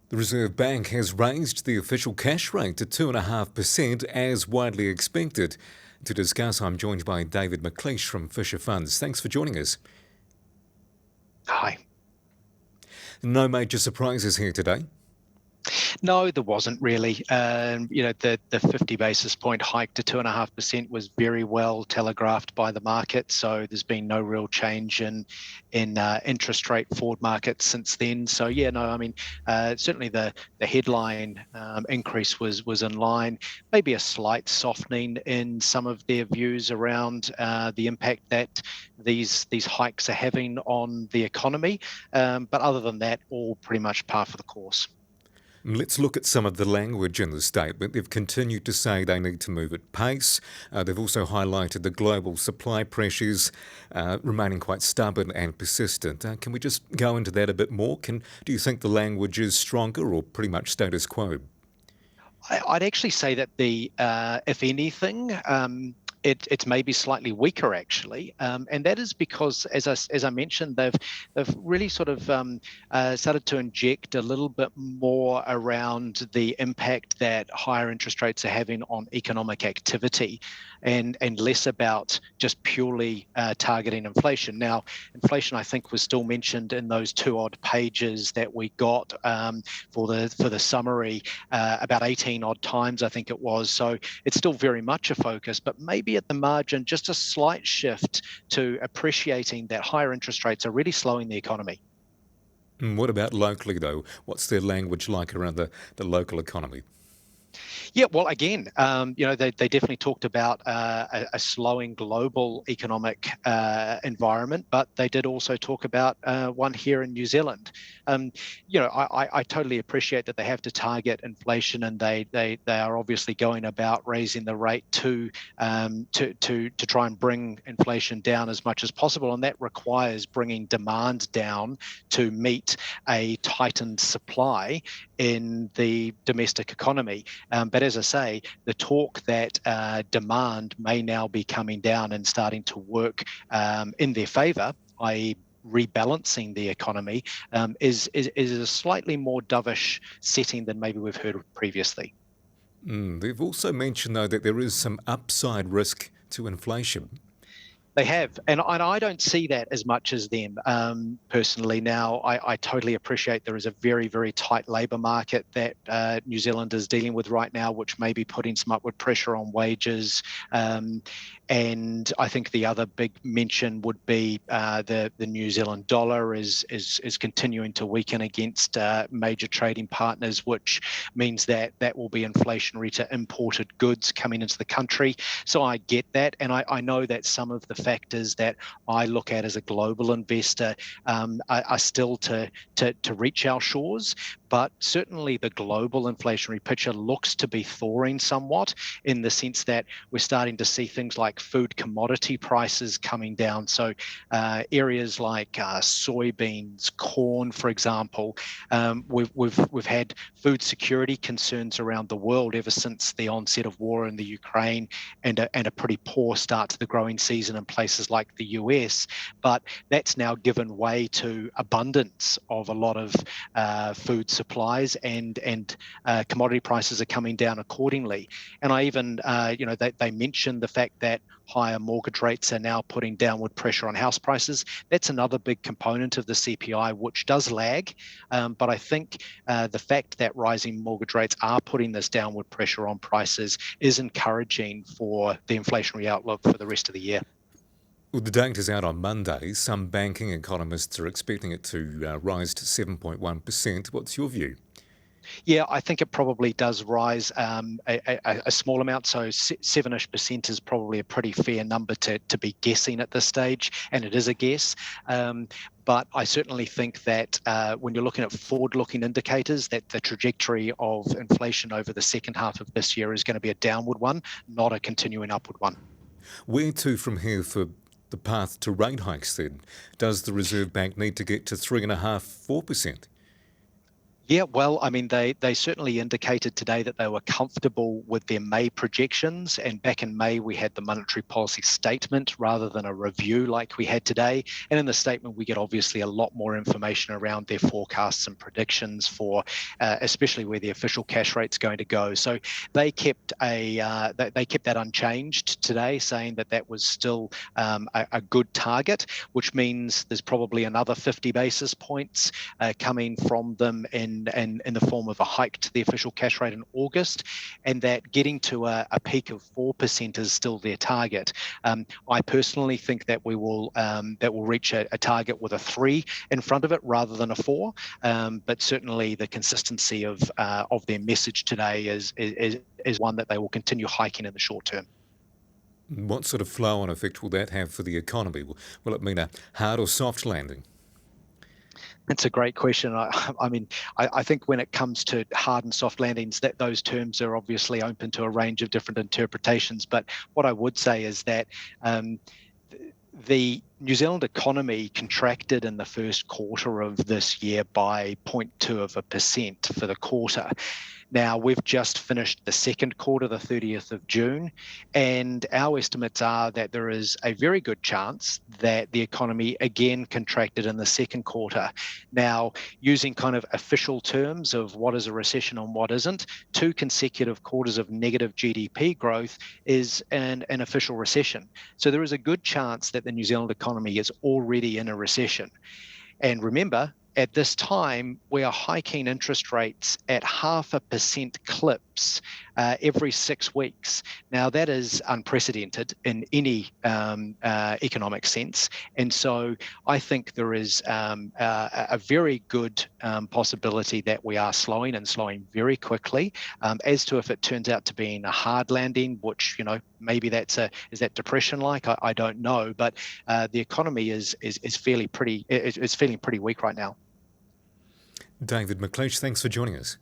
The Reserve Bank has raised the official cash rate to 2.5% as widely expected. To discuss, I'm joined by David McLeish from Fisher Funds. Thanks for joining us. Hi. No major surprises here today. No, there wasn't really. The 50 basis point hike to 2.5% was very well telegraphed by the market. So there's been no real change in interest rate forward markets since then. So certainly the headline increase was in line. Maybe a slight softening in some of their views around the impact that these hikes are having on the economy. But other than that, all pretty much par for the course. Let's look at some of the language in the statement. They've continued to say they need to move at pace. They've also highlighted the global supply pressures remaining quite stubborn and persistent. Can we just go into that a bit more? Do you think the language is stronger or pretty much status quo? I'd actually say that if anything, it's maybe slightly weaker actually, and that is because, as I mentioned, they've really sort of started to inject a little bit more around the impact that higher interest rates are having on economic activity, and less about just purely targeting inflation. Now, inflation, I think, was still mentioned in those 2 odd pages that we got for the summary about 18 odd times, I think it was. So it's still very much a focus, but maybe at the margin, just a slight shift to appreciating that higher interest rates are really slowing the economy. What about locally, though? What's their language like around the local economy? Yeah, well, again, they definitely talked about a slowing global economic environment, but they did also talk about one here in New Zealand. I totally appreciate that they have to target inflation, and they are obviously going about raising the rate to try and bring inflation down as much as possible, and that requires bringing demand down to meet a tightened supply in the domestic economy. But as I say, the talk that demand may now be coming down and starting to work in their favour, i.e. rebalancing the economy, is a slightly more dovish setting than maybe we've heard previously. They've also mentioned, though, that there is some upside risk to inflation. They have, and I don't see that as much as them personally. Now, I totally appreciate there is a very, very tight labour market that New Zealand is dealing with right now, which may be putting some upward pressure on wages. And I think the other big mention would be the New Zealand dollar is continuing to weaken against major trading partners, which means that will be inflationary to imported goods coming into the country. So I get that, and I know that some of the factors that I look at as a global investor are still to reach our shores. But certainly the global inflationary picture looks to be thawing somewhat, in the sense that we're starting to see things like food commodity prices coming down. So areas like soybeans, corn, for example, we've had food security concerns around the world ever since the onset of war in the Ukraine, and a pretty poor start to the growing season in places like the US. But that's now given way to abundance of a lot of food supplies, and commodity prices are coming down accordingly. And I even, they mentioned the fact that higher mortgage rates are now putting downward pressure on house prices. That's another big component of the CPI, which does lag. But I think the fact that rising mortgage rates are putting this downward pressure on prices is encouraging for the inflationary outlook for the rest of the year. Well, the data's out on Monday. Some banking economists are expecting it to rise to 7.1%. What's your view? Yeah, I think it probably does rise a small amount. So 7-ish% is probably a pretty fair number to be guessing at this stage, and it is a guess. But I certainly think that when you're looking at forward-looking indicators, that the trajectory of inflation over the second half of this year is going to be a downward one, not a continuing upward one. Where to from here for the path to rate hikes then? Does the Reserve Bank need to get to 3.5%, 4%? Yeah, well, I mean, they certainly indicated today that they were comfortable with their May projections. And back in May, we had the monetary policy statement rather than a review like we had today. And in the statement, we get obviously a lot more information around their forecasts and predictions for, especially where the official cash rate's going to go. So they kept that unchanged today, saying that that was still a good target, which means there's probably another 50 basis points coming from them in the form of a hike to the official cash rate in August, and that getting to a peak of 4% is still their target. I personally think that will reach a target with a 3 in front of it rather than a 4. But certainly the consistency of their message today is one that they will continue hiking in the short term. What sort of flow-on effect will that have for the economy? Will it mean a hard or soft landing? It's a great question. I mean, I think when it comes to hard and soft landings, that those terms are obviously open to a range of different interpretations. But what I would say is that um, the New Zealand economy contracted in the first quarter of this year by 0.2% for the quarter. Now, we've just finished the second quarter, the 30th of June, and our estimates are that there is a very good chance that the economy again contracted in the second quarter. Now, using kind of official terms of what is a recession and what isn't, 2 consecutive quarters of negative GDP growth is an official recession. So there is a good chance that the New Zealand economy is already in a recession. And remember, at this time, we are hiking interest rates at 0.5% clips every 6 weeks. Now, that is unprecedented in any economic sense. And so I think there is a very good possibility that we are slowing and slowing very quickly. As to if it turns out to being a hard landing, which, maybe is that depression like? I don't know. But the economy is feeling pretty weak right now. David McLeish, thanks for joining us.